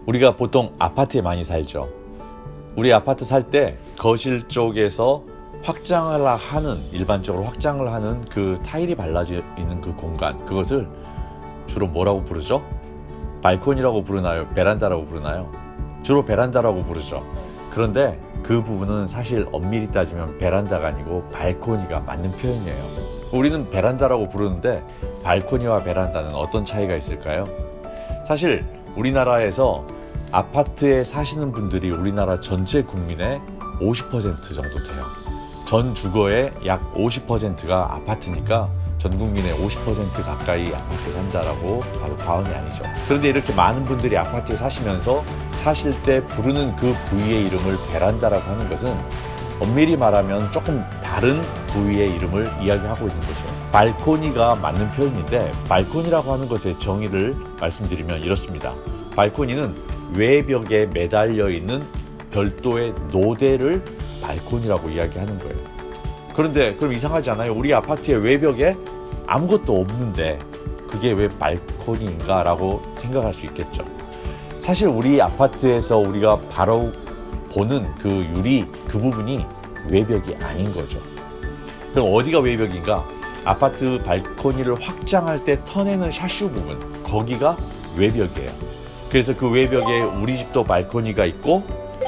우리가 보통 아파트에 많이 살죠. 우리 아파트 살 때 거실 쪽에서 일반적으로 확장을 하는 그 타일이 발라져 있는 그 공간, 그것을 주로 뭐라고 부르죠? 발코니라고 부르나요? 베란다라고 부르나요? 주로 베란다라고 부르죠. 그런데 그 부분은 사실 엄밀히 따지면 베란다가 아니고 발코니가 맞는 표현이에요. 우리는 베란다라고 부르는데 발코니와 베란다는 어떤 차이가 있을까요? 사실 우리나라에서 아파트에 사시는 분들이 우리나라 전체 국민의 50% 정도 돼요. 전 주거의 약 50%가 아파트니까 전 국민의 50% 가까이 아파트에 산다라고 봐도 과언이 아니죠. 그런데 이렇게 많은 분들이 아파트에 사시면서 사실 때 부르는 그 부위의 이름을 베란다라고 하는 것은 엄밀히 말하면 조금 다른 부위의 이름을 이야기하고 있는 거죠. 발코니가 맞는 표현인데 발코니라고 하는 것의 정의를 말씀드리면 이렇습니다. 발코니는 외벽에 매달려 있는 별도의 노대를 발코니라고 이야기하는 거예요. 그런데 그럼 이상하지 않아요? 우리 아파트의 외벽에 아무것도 없는데 그게 왜 발코니인가 라고 생각할 수 있겠죠. 사실 우리 아파트에서 우리가 바로 보는 그 유리 그 부분이 외벽이 아닌 거죠. 그럼 어디가 외벽인가? 아파트 발코니를 확장할 때 터내는 샤슈 부분, 거기가 외벽이에요. 그래서 그 외벽에 우리 집도 발코니가 있고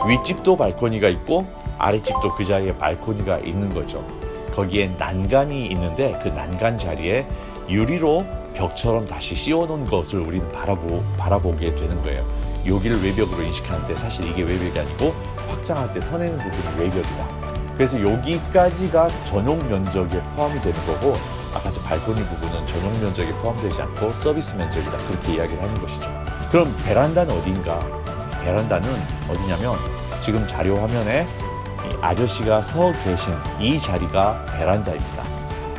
윗집도 발코니가 있고 아랫집도 그 자리에 발코니가 있는 거죠. 거기에 난간이 있는데 그 난간 자리에 유리로 벽처럼 다시 씌워놓은 것을 우리는 바라보게 되는 거예요. 여기를 외벽으로 인식하는데 사실 이게 외벽이 아니고 확장할 때 터내는 부분이 외벽이다. 그래서 여기까지가 전용 면적에 포함이 되는 거고 아파트 발코니 부분은 전용 면적에 포함되지 않고 서비스 면적이다. 그렇게 이야기를 하는 것이죠. 그럼 베란다는 어디인가? 베란다는 어디냐면 지금 자료 화면에 아저씨가 서 계신 이 자리가 베란다입니다.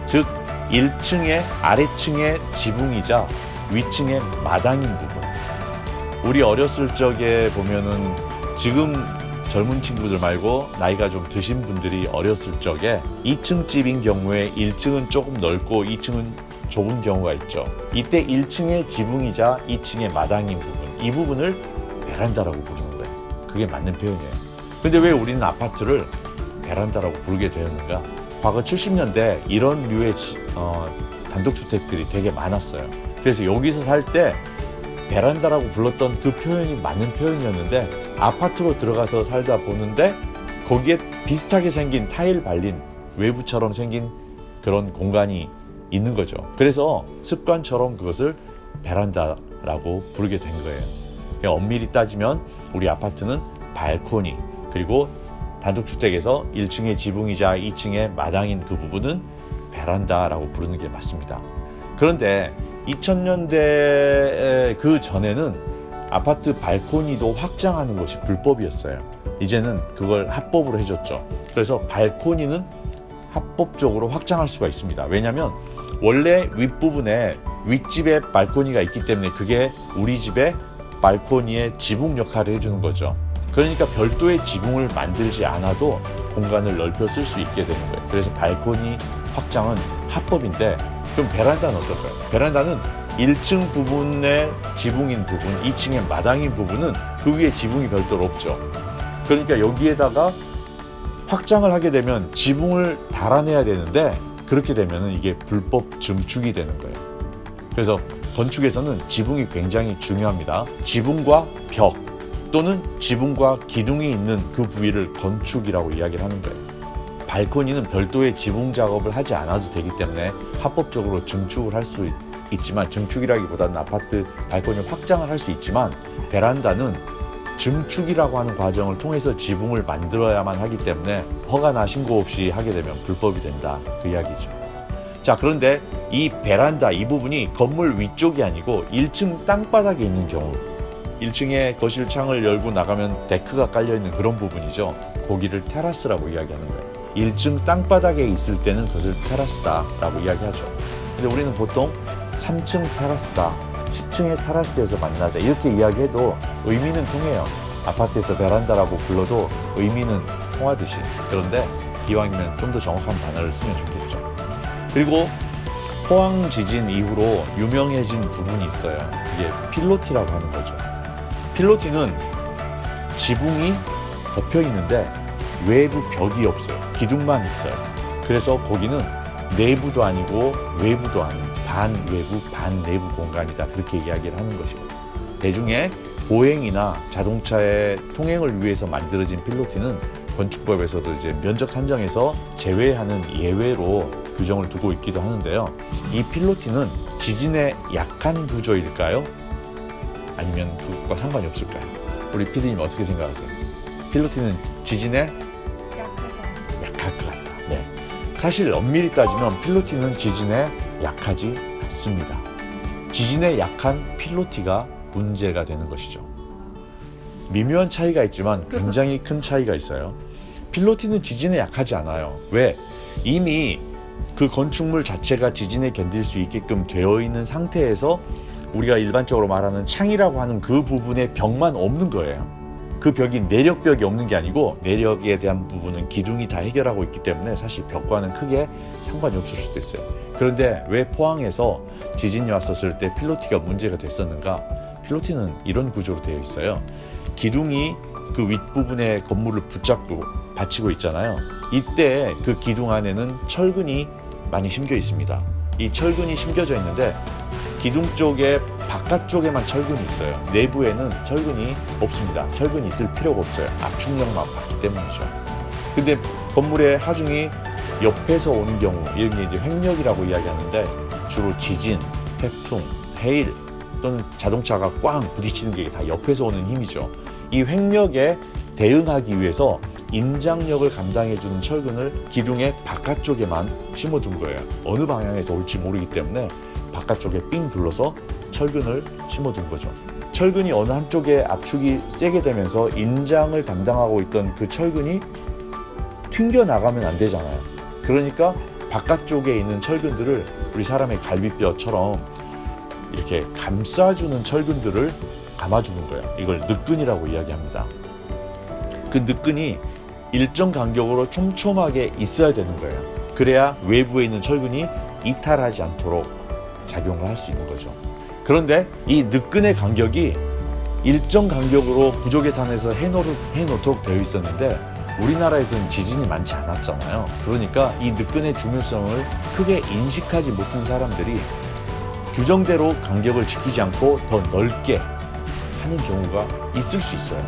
즉 1층의 아래층의 지붕이자 위층의 마당인 부분. 우리 어렸을 적에 보면은 지금 젊은 친구들 말고 나이가 좀 드신 분들이 어렸을 적에 2층 집인 경우에 1층은 조금 넓고 2층은 좁은 경우가 있죠. 이때 1층의 지붕이자 2층의 마당인 부분, 이 부분을 베란다라고 부르는 거예요. 그게 맞는 표현이에요. 근데 왜 우리는 아파트를 베란다라고 부르게 되었는가? 과거 70년대 이런 류의 단독주택들이 되게 많았어요. 그래서 여기서 살 때 베란다라고 불렀던 그 표현이 맞는 표현이었는데 아파트로 들어가서 살다 보는데 거기에 비슷하게 생긴 타일 발린 외부처럼 생긴 그런 공간이 있는 거죠. 그래서 습관처럼 그것을 베란다라고 부르게 된 거예요. 엄밀히 따지면 우리 아파트는 발코니 그리고 단독주택에서 1층의 지붕이자 2층의 마당인 그 부분은 베란다라고 부르는 게 맞습니다. 그런데 2000년대 그 전에는 아파트 발코니도 확장하는 것이 불법이었어요. 이제는 그걸 합법으로 해줬죠. 그래서 발코니는 합법적으로 확장할 수가 있습니다. 왜냐하면 원래 윗부분에 윗집에 발코니가 있기 때문에 그게 우리 집의 발코니의 지붕 역할을 해주는 거죠. 그러니까 별도의 지붕을 만들지 않아도 공간을 넓혀 쓸 수 있게 되는 거예요. 그래서 발코니 확장은 합법인데 그럼 베란다는 어떨까요? 베란다는 1층 부분의 지붕인 부분, 2층의 마당인 부분은 그 위에 지붕이 별도로 없죠. 그러니까 여기에다가 확장을 하게 되면 지붕을 달아내야 되는데 그렇게 되면 이게 불법 증축이 되는 거예요. 그래서 건축에서는 지붕이 굉장히 중요합니다. 지붕과 벽 또는 지붕과 기둥이 있는 그 부위를 건축이라고 이야기를 하는 거예요. 발코니는 별도의 지붕 작업을 하지 않아도 되기 때문에 합법적으로 증축을 할 수 있지만 증축이라기보다는 아파트 발코니 확장을 할 수 있지만 베란다는 증축이라고 하는 과정을 통해서 지붕을 만들어야만 하기 때문에 허가나 신고 없이 하게 되면 불법이 된다. 그 이야기죠. 자, 그런데 이 베란다 이 부분이 건물 위쪽이 아니고 1층 땅바닥에 있는 경우 1층에 거실 창을 열고 나가면 데크가 깔려있는 그런 부분이죠. 거기를 테라스라고 이야기하는 거예요. 1층 땅바닥에 있을 때는 그것을 테라스다라고 이야기하죠. 근데 우리는 보통 3층 테라스다, 10층의 테라스에서 만나자 이렇게 이야기해도 의미는 통해요. 아파트에서 베란다라고 불러도 의미는 통하듯이. 그런데 기왕이면 좀 더 정확한 단어를 쓰면 좋겠죠. 그리고 포항 지진 이후로 유명해진 부분이 있어요. 이게 필로티라고 하는 거죠. 필로티는 지붕이 덮여 있는데 외부 벽이 없어요. 기둥만 있어요. 그래서 거기는 내부도 아니고 외부도 아닌 반 외부 반 내부 공간이다, 그렇게 이야기를 하는 것이고, 대중의 보행이나 자동차의 통행을 위해서 만들어진 필로티는 건축법에서도 이제 면적 산정에서 제외하는 예외로 규정을 두고 있기도 하는데요. 이 필로티는 지진에 약한 구조일까요? 아니면 그것과 상관이 없을까요? 우리 PD님 어떻게 생각하세요? 필로티는 지진에 약할 것 같다. 네. 사실 엄밀히 따지면 필로티는 지진에 약하지 않습니다. 지진에 약한 필로티가 문제가 되는 것이죠. 미묘한 차이가 있지만 굉장히 큰 차이가 있어요. 필로티는 지진에 약하지 않아요. 왜? 이미 그 건축물 자체가 지진에 견딜 수 있게끔 되어 있는 상태에서 우리가 일반적으로 말하는 창이라고 하는 그 부분에 벽만 없는 거예요. 그 벽이 내력벽이 없는 게 아니고 내력에 대한 부분은 기둥이 다 해결하고 있기 때문에 사실 벽과는 크게 상관이 없을 수도 있어요. 그런데 왜 포항에서 지진이 왔었을 때 필로티가 문제가 됐었는가? 필로티는 이런 구조로 되어 있어요. 기둥이 그 윗부분에 건물을 붙잡고 받치고 있잖아요. 이때 그 기둥 안에는 철근이 많이 심겨 있습니다. 이 철근이 심겨져 있는데 기둥 쪽에 바깥쪽에만 철근이 있어요. 내부에는 철근이 없습니다. 철근이 있을 필요가 없어요. 압축력만 받기 때문이죠. 근데 건물의 하중이 옆에서 오는 경우, 이런 게 이제 횡력이라고 이야기하는데 주로 지진, 태풍, 해일 또는 자동차가 꽝 부딪히는 게 다 옆에서 오는 힘이죠. 이 횡력에 대응하기 위해서 인장력을 감당해주는 철근을 기둥의 바깥쪽에만 심어둔 거예요. 어느 방향에서 올지 모르기 때문에 바깥쪽에 삥 둘러서 철근을 심어둔 거죠. 철근이 어느 한쪽에 압축이 세게 되면서 인장을 담당하고 있던 그 철근이 튕겨나가면 안 되잖아요. 그러니까 바깥쪽에 있는 철근들을 우리 사람의 갈비뼈처럼 이렇게 감싸주는 철근들을 감아주는 거예요. 이걸 늑근이라고 이야기합니다. 그 늑근이 일정 간격으로 촘촘하게 있어야 되는 거예요. 그래야 외부에 있는 철근이 이탈하지 않도록 작용을 할 수 있는 거죠. 그런데 이 늑근의 간격이 일정 간격으로 부족의산에서 해놓도록 되어 있었는데 우리나라에서는 지진이 많지 않았잖아요. 그러니까 이 늑근의 중요성을 크게 인식하지 못한 사람들이 규정대로 간격을 지키지 않고 더 넓게 하는 경우가 있을 수 있어요.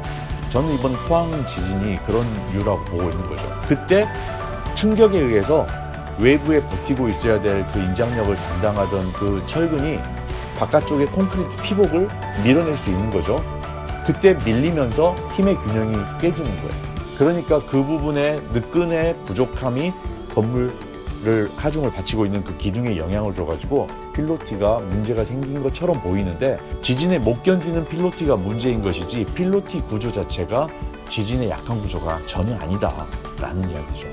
저는 이번 포항 지진이 그런 이유라고 보고 있는 거죠. 그때 충격에 의해서 외부에 버티고 있어야 될 그 인장력을 담당하던 그 철근이 바깥쪽의 콘크리트 피복을 밀어낼 수 있는 거죠. 그때 밀리면서 힘의 균형이 깨지는 거예요. 그러니까 그 부분의 늑근의 부족함이 건물을 하중을 받치고 있는 그 기둥에 영향을 줘가지고 필로티가 문제가 생긴 것처럼 보이는데 지진에 못 견디는 필로티가 문제인 것이지 필로티 구조 자체가 지진에 약한 구조가 전혀 아니다라는 이야기죠.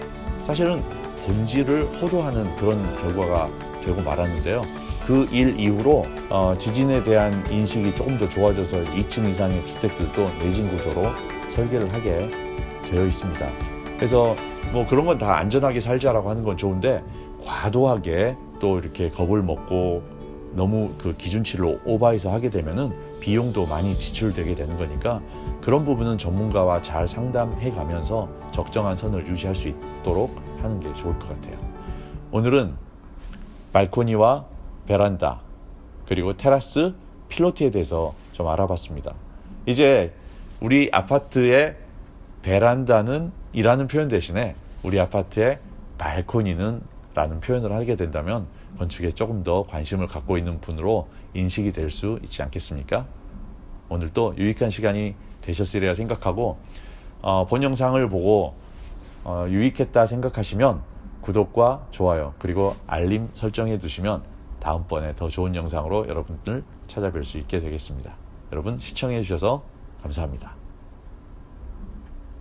사실은 본질을 호도하는 그런 결과가 되고 말았는데요. 그 일 이후로 지진에 대한 인식이 조금 더 좋아져서 2층 이상의 주택들도 내진 구조로 설계를 하게 되어 있습니다. 그래서 뭐 그런 건 다 안전하게 살자라고 하는 건 좋은데 과도하게 또 이렇게 겁을 먹고 너무 그 기준치를 오버해서 하게 되면은 비용도 많이 지출되게 되는 거니까 그런 부분은 전문가와 잘 상담해 가면서 적정한 선을 유지할 수 있도록 하는 게 좋을 것 같아요. 오늘은 발코니와 베란다 그리고 테라스, 필로티에 대해서 좀 알아봤습니다. 이제 우리 아파트의 베란다는 이라는 표현 대신에 우리 아파트의 발코니는 라는 표현을 하게 된다면 건축에 조금 더 관심을 갖고 있는 분으로 인식이 될 수 있지 않겠습니까? 오늘도 유익한 시간이 되셨으리라 생각하고 본 영상을 보고 유익했다 생각하시면 구독과 좋아요 그리고 알림 설정해 두시면 다음번에 더 좋은 영상으로 여러분들 찾아뵐 수 있게 되겠습니다. 여러분 시청해 주셔서 감사합니다.